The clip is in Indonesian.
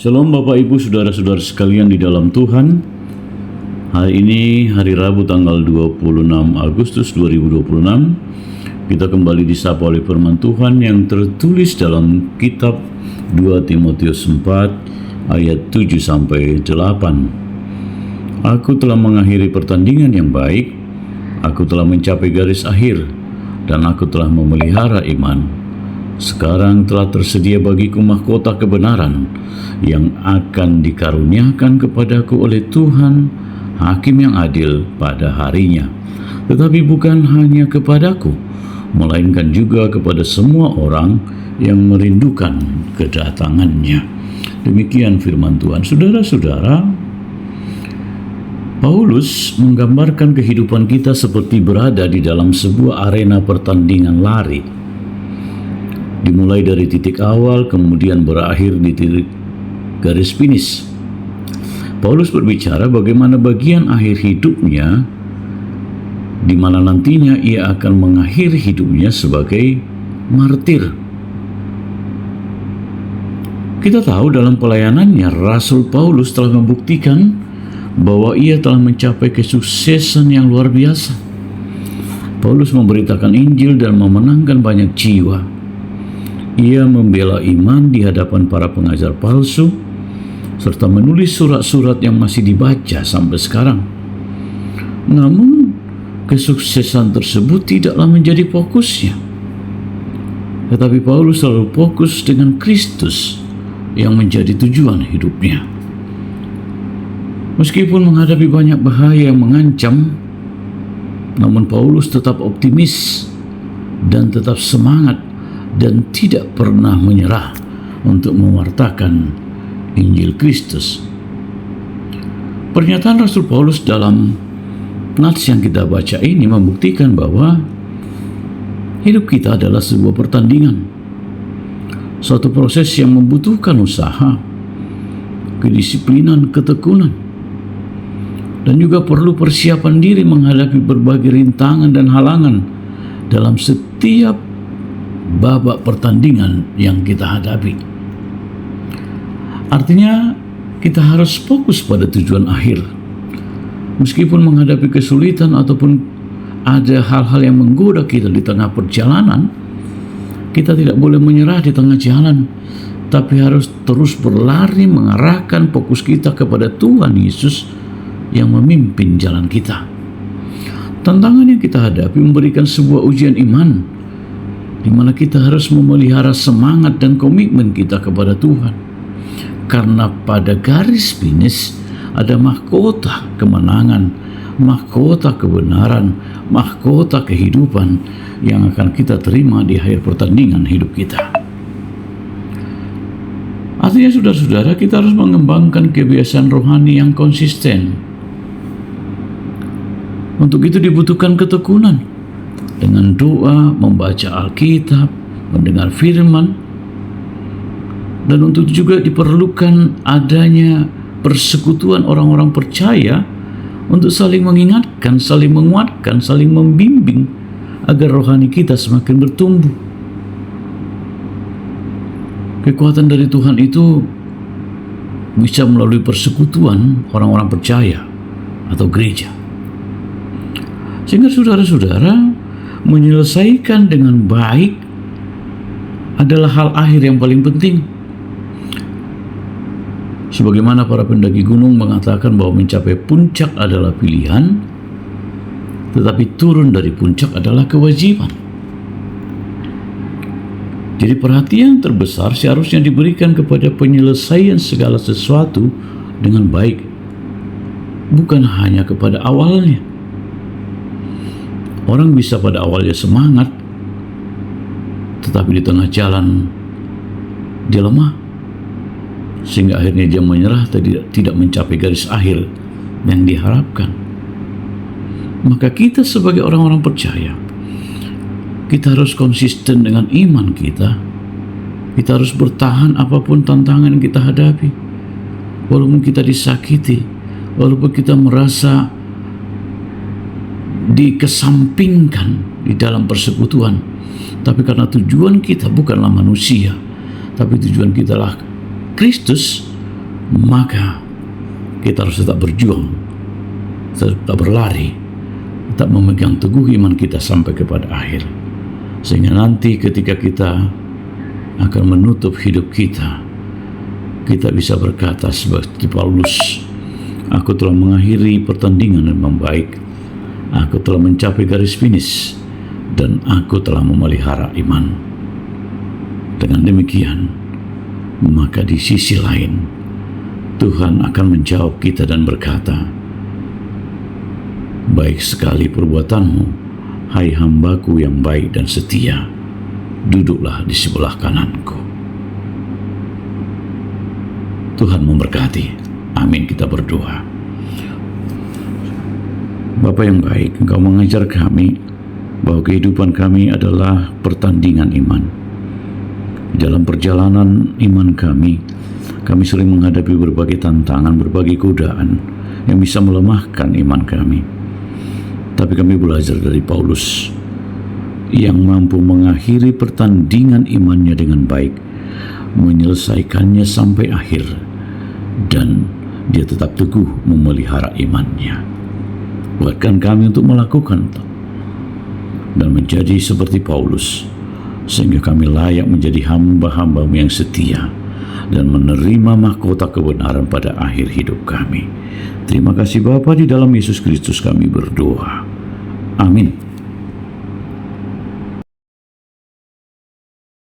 Shalom Bapak Ibu Saudara-saudara sekalian di dalam Tuhan. Hari ini hari Rabu tanggal 26 Agustus 2026. Kita kembali disapa oleh firman Tuhan yang tertulis dalam kitab 2 Timotius 4 ayat 7 sampai 8. Aku telah mengakhiri pertandingan yang baik, aku telah mencapai garis akhir, dan aku telah memelihara iman. Sekarang telah tersedia bagiku mahkota kebenaran yang akan dikaruniakan kepadaku oleh Tuhan, Hakim yang adil pada harinya. Tetapi bukan hanya kepadaku, melainkan juga kepada semua orang yang merindukan kedatangannya. Demikian firman Tuhan. Saudara-saudara, Paulus menggambarkan kehidupan kita seperti berada di dalam sebuah arena pertandingan lari. Dimulai dari titik awal, kemudian berakhir di titik garis finish. Paulus berbicara bagaimana bagian akhir hidupnya, di mana nantinya ia akan mengakhiri hidupnya sebagai martir. Kita tahu dalam pelayanannya, Rasul Paulus telah membuktikan bahwa ia telah mencapai kesuksesan yang luar biasa. Paulus memberitakan Injil dan memenangkan banyak jiwa. Ia membela iman di hadapan para pengajar palsu, serta menulis surat-surat yang masih dibaca sampai sekarang. Namun, kesuksesan tersebut tidaklah menjadi fokusnya. Tetapi Paulus selalu fokus dengan Kristus yang menjadi tujuan hidupnya. Meskipun menghadapi banyak bahaya yang mengancam, namun Paulus tetap optimis dan tetap semangat dan tidak pernah menyerah untuk mewartakan Injil Kristus. Pernyataan Rasul Paulus dalam nats yang kita baca ini membuktikan bahwa hidup kita adalah sebuah pertandingan, suatu proses yang membutuhkan usaha, kedisiplinan, ketekunan, dan juga perlu persiapan diri menghadapi berbagai rintangan dan halangan dalam setiap babak pertandingan yang kita hadapi. Artinya, kita harus fokus pada tujuan akhir. Meskipun menghadapi kesulitan ataupun ada hal-hal yang menggoda kita di tengah perjalanan, kita tidak boleh menyerah di tengah jalan, tapi harus terus berlari mengarahkan fokus kita kepada Tuhan Yesus yang memimpin jalan kita. Tantangan yang kita hadapi memberikan sebuah ujian iman, di mana kita harus memelihara semangat dan komitmen kita kepada Tuhan. Karena pada garis finish ada mahkota kemenangan, mahkota kebenaran, mahkota kehidupan yang akan kita terima di akhir pertandingan hidup kita. Artinya saudara-saudara, kita harus mengembangkan kebiasaan rohani yang konsisten. Untuk itu dibutuhkan ketekunan. Dengan doa, membaca Alkitab, mendengar firman, dan untuk juga diperlukan adanya persekutuan orang-orang percaya untuk saling mengingatkan, saling menguatkan, saling membimbing agar rohani kita semakin bertumbuh. Kekuatan dari Tuhan itu bisa melalui persekutuan orang-orang percaya atau gereja. Sehingga saudara-saudara, menyelesaikan dengan baik adalah hal akhir yang paling penting. Sebagaimana para pendaki gunung mengatakan bahwa mencapai puncak adalah pilihan, tetapi turun dari puncak adalah kewajiban. Jadi perhatian terbesar seharusnya diberikan kepada penyelesaian segala sesuatu dengan baik, bukan hanya kepada awalnya. Orang bisa pada awalnya semangat, tetapi di tengah jalan dia lemah, sehingga akhirnya dia menyerah, tidak mencapai garis akhir yang diharapkan. Maka kita sebagai orang-orang percaya, kita harus konsisten dengan iman kita. Kita harus bertahan apapun tantangan yang kita hadapi. Walaupun kita disakiti, walaupun kita merasa dikesampingkan di dalam persekutuan, tapi karena tujuan kita bukanlah manusia, tapi tujuan kita lah Kristus, maka kita harus tetap berjuang, tetap berlari, tetap memegang teguh iman kita sampai kepada akhir. Sehingga nanti ketika kita akan menutup hidup kita bisa berkata seperti Paulus, aku telah mengakhiri pertandingan dengan baik, aku telah mencapai garis finish, dan aku telah memelihara iman. Dengan demikian, maka di sisi lain Tuhan akan menjawab kita dan berkata, baik sekali perbuatanmu, hai hambaku yang baik dan setia, duduklah di sebelah kananku. Tuhan memberkati. Amin. Kita berdoa. Bapa yang baik, Engkau mengajar kami bahwa kehidupan kami adalah pertandingan iman. Dalam perjalanan iman kami sering menghadapi berbagai tantangan, berbagai godaan yang bisa melemahkan iman kami. Tapi kami belajar dari Paulus yang mampu mengakhiri pertandingan imannya dengan baik, menyelesaikannya sampai akhir, dan dia tetap teguh memelihara imannya. Buatkan kami untuk melakukan dan menjadi seperti Paulus, sehingga kami layak menjadi hamba-hamba-Mu yang setia dan menerima mahkota kebenaran pada akhir hidup kami. Terima kasih Bapa, di dalam Yesus Kristus kami berdoa. Amin.